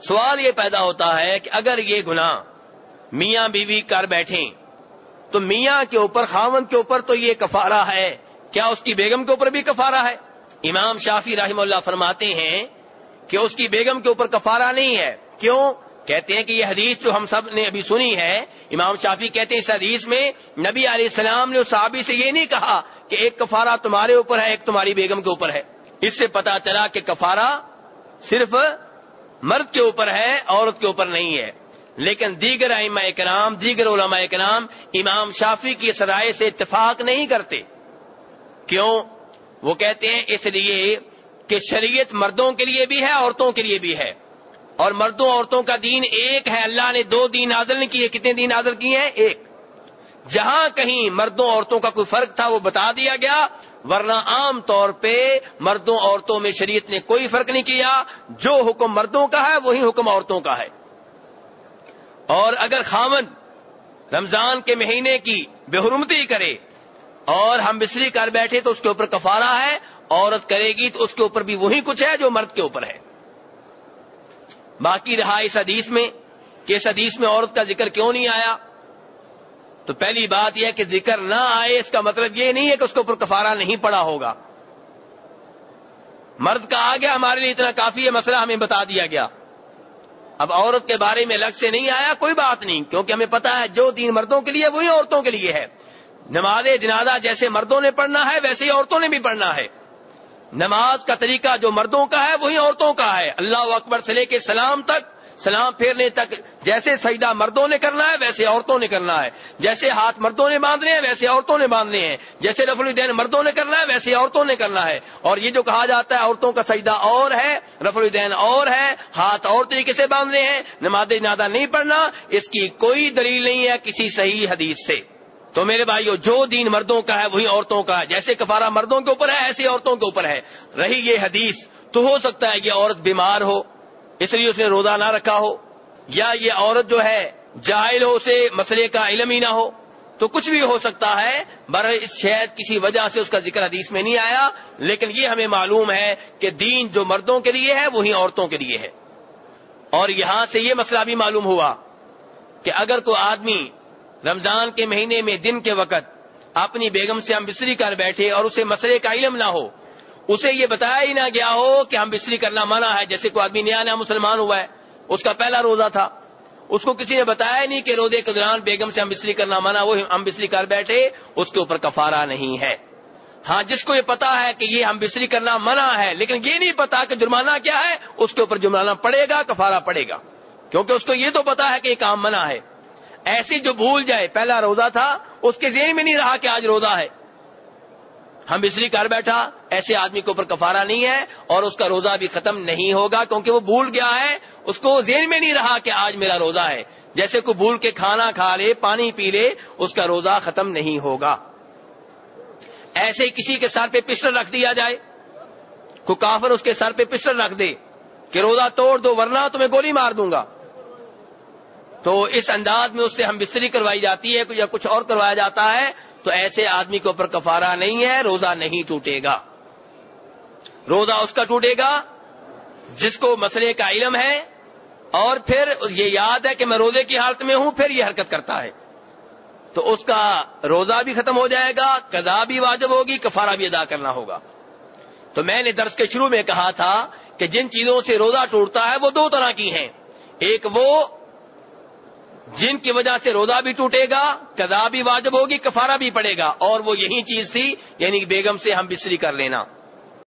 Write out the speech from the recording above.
سوال یہ پیدا ہوتا ہے کہ اگر یہ گناہ میاں بیوی کر بیٹھیں تو میاں کے اوپر خاوند کے اوپر تو یہ کفارہ ہے، کیا اس کی بیگم کے اوپر بھی کفارہ ہے؟ امام شافعی رحمہ اللہ فرماتے ہیں کہ اس کی بیگم کے اوپر کفارہ نہیں ہے۔ کیوں؟ کہتے ہیں کہ یہ حدیث جو ہم سب نے ابھی سنی ہے، امام شافعی کہتے ہیں اس حدیث میں نبی علیہ السلام نے اس صحابی سے یہ نہیں کہا کہ ایک کفارہ تمہارے اوپر ہے ایک تمہاری بیگم کے اوپر ہے۔ اس سے پتہ چلا کہ کفارہ صرف مرد کے اوپر ہے، عورت کے اوپر نہیں ہے۔ لیکن دیگر ائمہ کرام، دیگر علماء کرام امام شافعی کی اس رائے سے اتفاق نہیں کرتے۔ کیوں؟ وہ کہتے ہیں اس لیے کہ شریعت مردوں کے لیے بھی ہے عورتوں کے لیے بھی ہے، اور مردوں عورتوں کا دین ایک ہے۔ اللہ نے 2 دین نازل نہیں کیے، کتنے دین نازل کیے ہیں؟ ایک۔ جہاں کہیں مردوں عورتوں کا کوئی فرق تھا وہ بتا دیا گیا، ورنہ عام طور پہ مردوں عورتوں میں شریعت نے کوئی فرق نہیں کیا۔ جو حکم مردوں کا ہے وہی حکم عورتوں کا ہے۔ اور اگر خاوند رمضان کے مہینے کی بے حرمتی کرے اور ہم بستری کر بیٹھے تو اس کے اوپر کفارہ ہے، عورت کرے گی تو اس کے اوپر بھی وہی کچھ ہے جو مرد کے اوپر ہے۔ باقی رہا اس حدیث میں کہ اس حدیث میں عورت کا ذکر کیوں نہیں آیا، تو پہلی بات یہ ہے کہ ذکر نہ آئے اس کا مطلب یہ نہیں ہے کہ اس کے اوپر کفارہ نہیں پڑا ہوگا۔ مرد کا آ گیا ہمارے لیے اتنا کافی ہے، مسئلہ ہمیں بتا دیا گیا۔ اب عورت کے بارے میں الگ سے نہیں آیا، کوئی بات نہیں، کیونکہ ہمیں پتا ہے جو دین مردوں کے لیے وہی عورتوں کے لیے ہے۔ نماز جنازہ جیسے مردوں نے پڑھنا ہے ویسے ہی عورتوں نے بھی پڑھنا ہے۔ نماز کا طریقہ جو مردوں کا ہے وہی عورتوں کا ہے۔ اللہ اکبر سے لے کے سلام تک، سلام پھیرنے تک جیسے سجدہ مردوں نے کرنا ہے ویسے عورتوں نے کرنا ہے۔ جیسے ہاتھ مردوں نے باندھنے ہیں ویسے عورتوں نے باندھنے ہیں۔ جیسے رفع الیدین مردوں نے کرنا ہے ویسے عورتوں نے کرنا ہے۔ اور یہ جو کہا جاتا ہے عورتوں کا سجدہ اور ہے، رفع الیدین اور ہے، ہاتھ اور طریقے سے باندھنے ہیں، نماز جنازہ نہیں پڑھنا، اس کی کوئی دلیل نہیں ہے کسی صحیح حدیث سے۔ تو میرے بھائیو، جو دین مردوں کا ہے وہی عورتوں کا ہے۔ جیسے کفارہ مردوں کے اوپر ہے ایسے عورتوں کے اوپر ہے۔ رہی یہ حدیث، تو ہو سکتا ہے یہ عورت بیمار ہو اس لیے اس نے روزہ نہ رکھا ہو، یا یہ عورت جو ہے جاہل ہو، اسے مسئلے کا علم ہی نہ ہو، تو کچھ بھی ہو سکتا ہے۔ شاید کسی وجہ سے اس کا ذکر حدیث میں نہیں آیا، لیکن یہ ہمیں معلوم ہے کہ دین جو مردوں کے لیے ہے وہی عورتوں کے لیے ہے۔ اور یہاں سے یہ مسئلہ بھی معلوم ہوا کہ اگر کوئی آدمی رمضان کے مہینے میں دن کے وقت اپنی بیگم سے ہم بستری کر بیٹھے اور اسے مسئلے کا علم نہ ہو، اسے یہ بتایا ہی نہ گیا ہو کہ ہم بستری کرنا منع ہے، جیسے کوئی آدمی نیا مسلمان ہوا ہے، اس کا پہلا روزہ تھا، اس کو کسی نے بتایا نہیں کہ روزے کے دوران بیگم سے ہم بستری کرنا منع، وہ ہم بستری کر بیٹھے، اس کے اوپر کفارہ نہیں ہے۔ ہاں، جس کو یہ پتا ہے کہ یہ ہم بستری کرنا منع ہے لیکن یہ نہیں پتا کہ جرمانہ کیا ہے، اس کے اوپر جرمانہ پڑے گا، کفارہ پڑے گا، کیونکہ اس کو یہ تو پتا ہے کہ یہ کام منع ہے۔ ایسی جو بھول جائے پہلا روزہ تھا، اس کے ذہن میں نہیں رہا کہ آج روزہ ہے، ہم بستری کر بیٹھا، ایسے آدمی کے اوپر کفارہ نہیں ہے اور اس کا روزہ بھی ختم نہیں ہوگا، کیونکہ وہ بھول گیا ہے، اس کو ذہن میں نہیں رہا کہ آج میرا روزہ ہے۔ جیسے کوئی بھول کے کھانا کھا لے، پانی پی لے، اس کا روزہ ختم نہیں ہوگا۔ ایسے ہی کسی کے سر پہ پسٹل رکھ دیا جائے، کوئی کافر اس کے سر پہ پسٹل رکھ دے کہ روزہ توڑ دو ورنہ تمہیں گولی مار دوں گا، تو اس انداز میں اس سے ہم بستری کروائی جاتی ہے یا کچھ اور کروایا جاتا ہے، تو ایسے آدمی کے اوپر کفارہ نہیں ہے، روزہ نہیں ٹوٹے گا۔ روزہ اس کا ٹوٹے گا جس کو مسئلے کا علم ہے اور پھر یہ یاد ہے کہ میں روزے کی حالت میں ہوں، پھر یہ حرکت کرتا ہے، تو اس کا روزہ بھی ختم ہو جائے گا، قضا بھی واجب ہوگی، کفارہ بھی ادا کرنا ہوگا۔ تو میں نے درس کے شروع میں کہا تھا کہ جن چیزوں سے روزہ ٹوٹتا ہے وہ 2 طرح کی ہیں، ایک وہ جن کی وجہ سے روزہ بھی ٹوٹے گا، قضا بھی واجب ہوگی، کفارہ بھی پڑے گا، اور وہ یہی چیز تھی، یعنی بیگم سے ہم بستری کر لینا۔